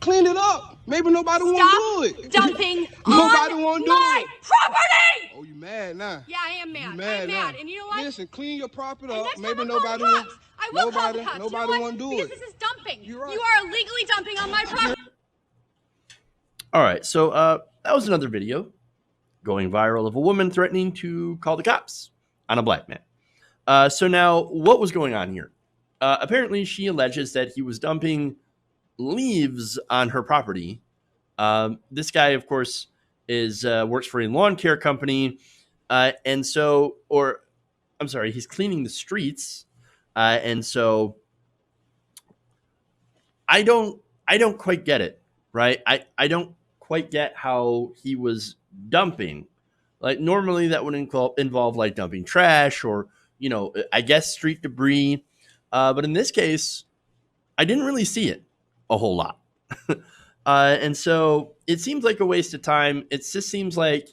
clean it up. Maybe nobody won't do it. Dumping Nobody on won't do my it. property! Oh, you mad now? Yeah, I am mad. You I'm now. mad. And you know what? Listen, clean your property And up. next Maybe time I'll call nobody the will. cops. I will call the cops. Nobody you know won't do because it. This is dumping. You're right. You are illegally dumping on my property. All right, so that was another video going viral of a woman threatening to call the cops on a black man. So now, what was going on here? Apparently, she alleges that he was dumping leaves on her property. This guy, of course, works for a lawn care company, and so, or I'm sorry, he's cleaning the streets, and so I don't quite get it, right? I don't quite get how he was dumping. Like normally that would involve like dumping trash or, you know, I guess street debris. But in this case, I didn't really see it a whole lot. And so it seems like a waste of time. It just seems like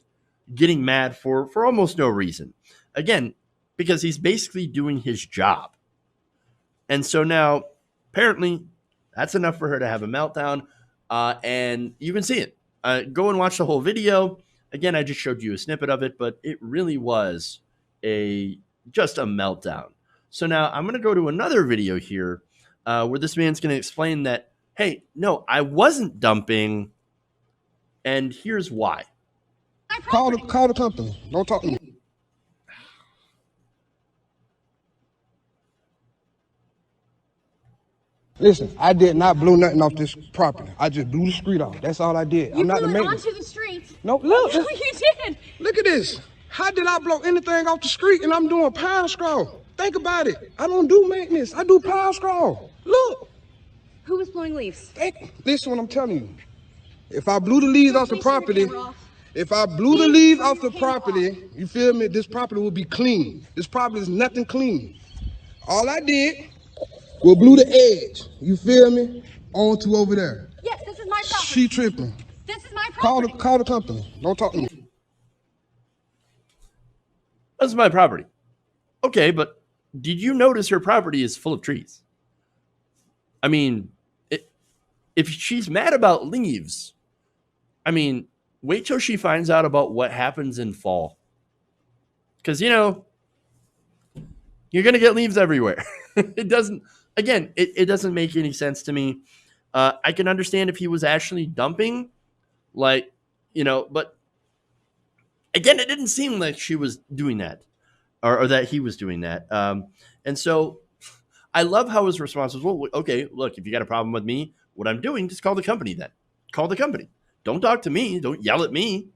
getting mad for almost no reason. Again, because he's basically doing his job. And so now, apparently, that's enough for her to have a meltdown. And you can see it. Go and watch the whole video. Again, I just showed you a snippet of it, but it really was just a meltdown. So now I'm going to go to another video here where this man's going to explain that, hey, no, I wasn't dumping, and here's why. Call the company. Don't talk to me. Listen, I did not blow nothing off this property. I just blew the street off. That's all I did. I'm not the blew it maintenance. onto the street. No, look. No, you did. Look at this. How did I blow anything off the street and I'm doing power scroll? Think about it. I don't do maintenance. I do power scroll. Look. Who was blowing leaves? Listen what I'm telling you. If I blew the leaves off the property, you feel me? This property will be clean. This property is nothing clean. All I did was blew the edge. You feel me? On to over there. Yes, this is my property. She tripping. This is my property. Call the company. Don't talk to me. This is my property. Okay, but did you notice her property is full of trees? I mean, if she's mad about leaves, I mean, wait till she finds out about what happens in fall. Because, you know, you're going to get leaves everywhere. It doesn't make any sense to me. I can understand if he was actually dumping, like, you know, but again, it didn't seem like she was doing that or that he was doing that. And so I love how his response was, well, okay, look, if you got a problem with me, what I'm doing, just call the company then. Call the company. Don't talk to me. Don't yell at me.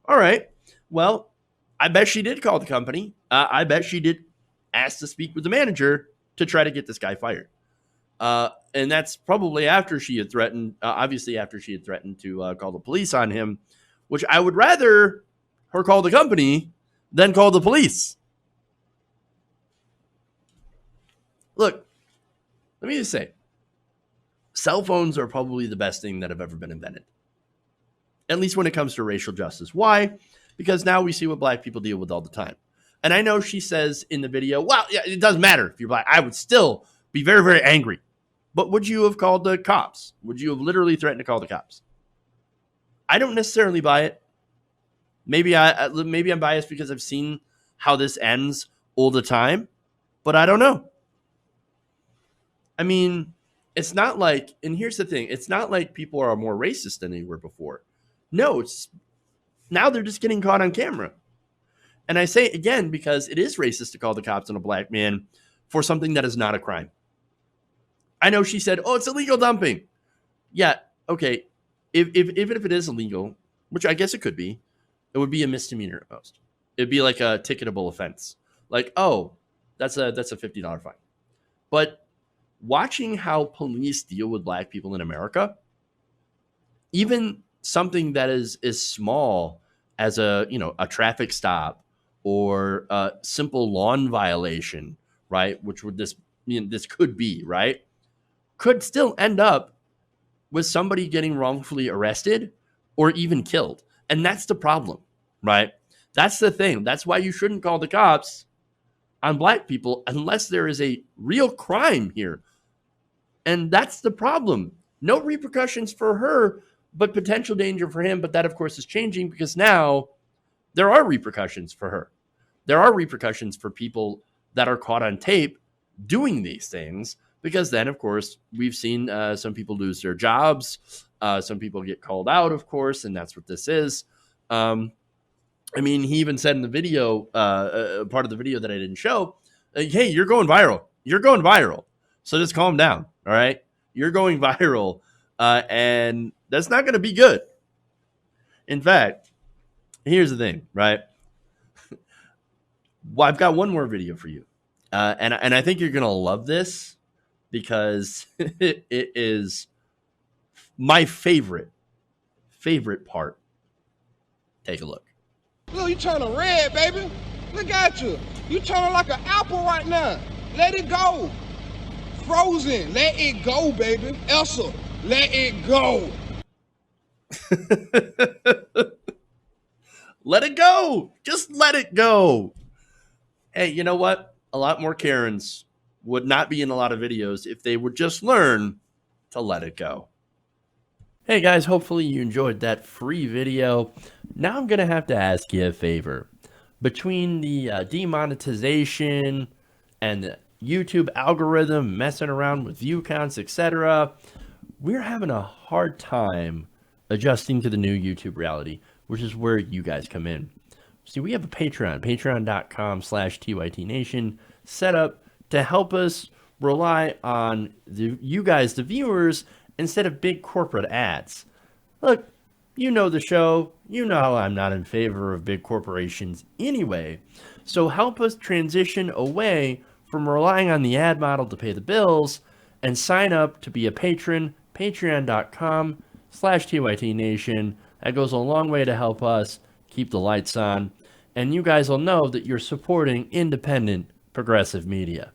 All right. Well, I bet she did call the company. I bet she did ask to speak with the manager to try to get this guy fired. And that's probably after she had threatened, to call the police on him, which I would rather her call the company than call the police. Look, let me just say, cell phones are probably the best thing that have ever been invented. At least when it comes to racial justice. Why? Because now we see what black people deal with all the time. And I know she says in the video, well, yeah, it doesn't matter if you're black. I would still be very, very angry. But would you have called the cops? Would you have literally threatened to call the cops? I don't necessarily buy it. Maybe I'm biased because I've seen how this ends all the time. But I don't know. I mean, it's not like, and here's the thing, it's not like people are more racist than they were before. No, it's now they're just getting caught on camera. And I say it again because it is racist to call the cops on a black man for something that is not a crime. I know she said, oh, it's illegal dumping. Yeah, okay. Even if it is illegal, which I guess it could be, it would be a misdemeanor at most. It'd be like a ticketable offense. Like, oh, that's a $50 fine. But watching how police deal with black people in America, even something that is small as a traffic stop or a simple lawn violation, right? Which would this could be, right? Could still end up with somebody getting wrongfully arrested or even killed. And that's the problem, right? That's the thing. That's why you shouldn't call the cops on black people unless there is a real crime here. And that's the problem. No repercussions for her, but potential danger for him. But that, of course, is changing because now there are repercussions for her. There are repercussions for people that are caught on tape doing these things, because then, of course, we've seen some people lose their jobs. Some people get called out, of course, and that's what this is. I mean, he even said in the video, part of the video that I didn't show, hey, you're going viral. You're going viral. So just calm down. All right. You're going viral. And that's not going to be good. In fact, here's the thing, right? Well, I've got one more video for you. And I think you're going to love this because it is my favorite part. Take a look. Look, you turning red, baby. Look at you. You turning like an apple right now. Let it go. Frozen. Let it go, baby. Elsa, let it go. Let it go. Just let it go. Hey, you know what? A lot more Karens would not be in a lot of videos if they would just learn to let it go. Hey guys, hopefully you enjoyed that free video. Now I'm going to have to ask you a favor. Between the demonetization and the YouTube algorithm messing around with view counts, etc., we're having a hard time adjusting to the new YouTube reality, which is where you guys come in. See, we have a Patreon, patreon.com/TYTNation, set up to help us rely on you guys, the viewers, instead of big corporate ads. Look, you know the show. You know how I'm not in favor of big corporations anyway. So help us transition away from relying on the ad model to pay the bills and sign up to be a patron, patreon.com/TYTNation. That goes a long way to help us keep the lights on. And you guys will know that you're supporting independent progressive media.